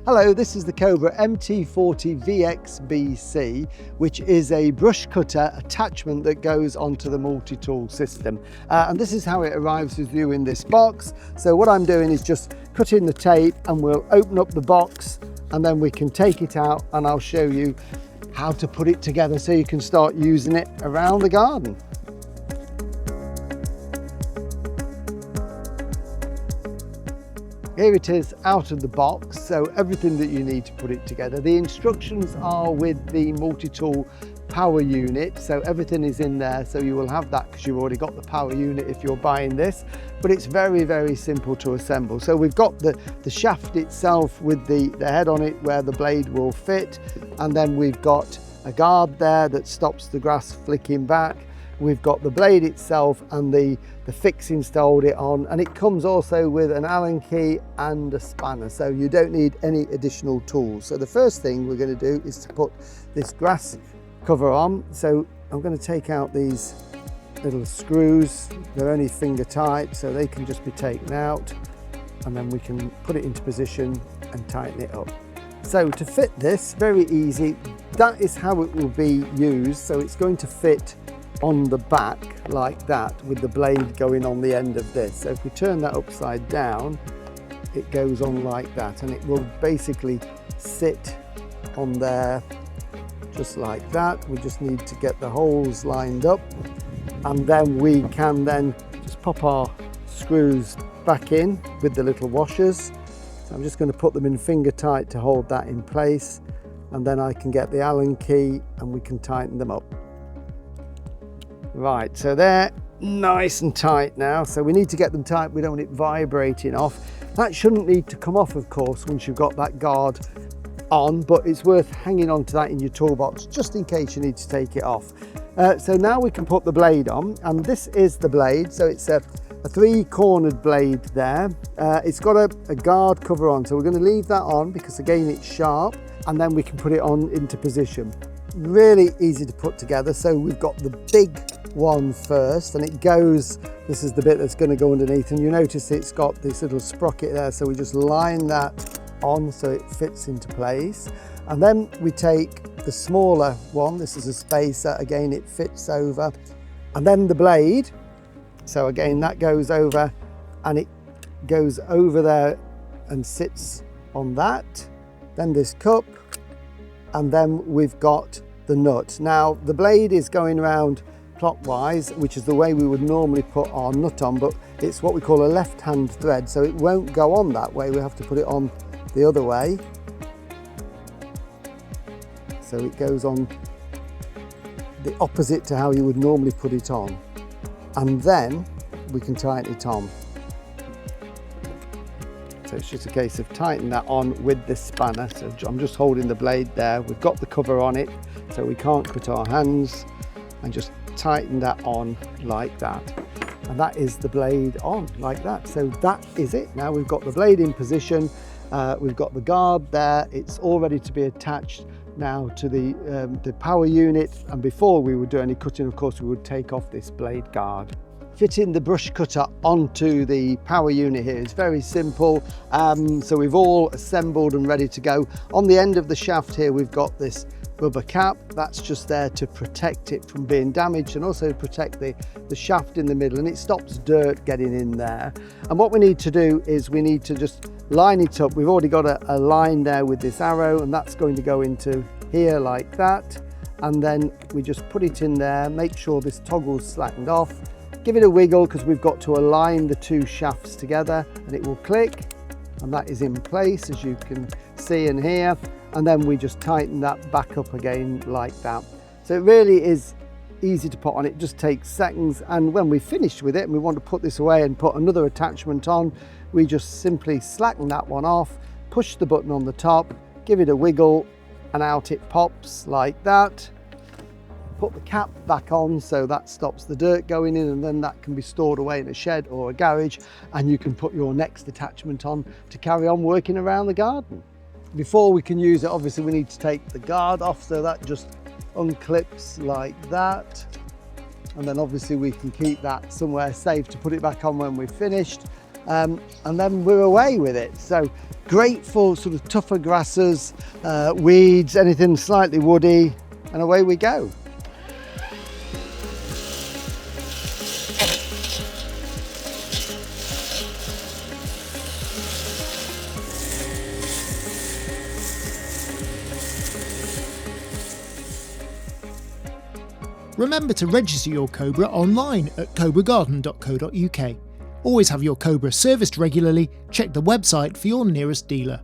Hello, this is the Cobra MT40VXBC, which is a brush cutter attachment that goes onto the multi-tool system. And this is how it arrives with you in this box. So what I'm doing is just cutting the tape, and we'll open up the box and then we can take it out and I'll show you how to put it together so you can start using it around the garden. Here it is out of the box, so everything that you need to put it together. The instructions are with the multi-tool power unit, so everything is in there, so you will have that because you've already got the power unit if you're buying this, but it's very, very simple to assemble. So we've got the shaft itself with the head on it where the blade will fit, and then we've got a guard there that stops the grass flicking back. We've got the blade itself and the fixings to hold it on, and it comes also with an Allen key and a spanner, so you don't need any additional tools. So the first thing we're going to do is to put this grass cover on. So I'm going to take out these little screws. They're only finger tight, so they can just be taken out, and then we can put it into position and tighten it up. So to fit this, very easy, that is how it will be used. So it's going to fit on the back like that, with the blade going on the end of this. So if we turn that upside down, it goes on like that, and it will basically sit on there just like that. We just need to get the holes lined up, and then we can then just pop our screws back in with the little washers. So I'm just going to put them in finger tight to hold that in place, and then I can get the Allen key and we can tighten them up. Right, so they're nice and tight now, so we need to get them tight. We don't want it vibrating off. That shouldn't need to come off, of course, once you've got that guard on, but it's worth hanging on to that in your toolbox just in case you need to take it off. So now we can put the blade on, and this is the blade. So it's a three-cornered blade there. It's got a guard cover on, so we're going to leave that on because again it's sharp, and then we can put it on into position. Really easy to put together. So we've got the big one first, and it goes, this is the bit that's going to go underneath, and you notice it's got this little sprocket there, so we just line that on so it fits into place. And then we take the smaller one, this is a spacer, again it fits over, and then the blade, so again that goes over, and it goes over there and sits on that. Then this cup, and then we've got the nut. Now the blade is going around clockwise, which is the way we would normally put our nut on, but it's what we call a left-hand thread, so it won't go on that way. We have to put it on the other way. So it goes on the opposite to how you would normally put it on, and then we can tighten it on. So it's just a case of tightening that on with this spanner. So I'm just holding the blade there. We've got the cover on it, so we can't cut our hands, and just tighten that on like that, and that is the blade on like that. So that is it. Now we've got the blade in position, we've got the guard there, it's all ready to be attached now to the power unit. And before we would do any cutting, of course, we would take off this blade guard. Fitting the brush cutter onto the power unit here is very simple. So we've all assembled and ready to go. On the end of the shaft here we've got this rubber cap, that's just there to protect it from being damaged, and also protect the shaft in the middle, and it stops dirt getting in there. And what we need to do is we need to just line it up. We've already got a line there with this arrow, and that's going to go into here like that, and then we just put it in there, make sure this toggle's slackened off, give it a wiggle because we've got to align the two shafts together, and it will click, and that is in place as you can see and hear. And then we just tighten that back up again like that. So it really is easy to put on. It just takes seconds, and when we've finished with it and we want to put this away and put another attachment on, we just simply slacken that one off, push the button on the top, give it a wiggle, and out it pops like that. Put the cap back on so that stops the dirt going in, and then that can be stored away in a shed or a garage, and you can put your next attachment on to carry on working around the garden. Before we can use it, obviously we need to take the guard off, so that just unclips like that, and then obviously we can keep that somewhere safe to put it back on when we've finished. and then we're away with it. So great for sort of tougher grasses, weeds, anything slightly woody, and away we go. Remember to register your Cobra online at cobragarden.co.uk. Always have your Cobra serviced regularly. Check the website for your nearest dealer.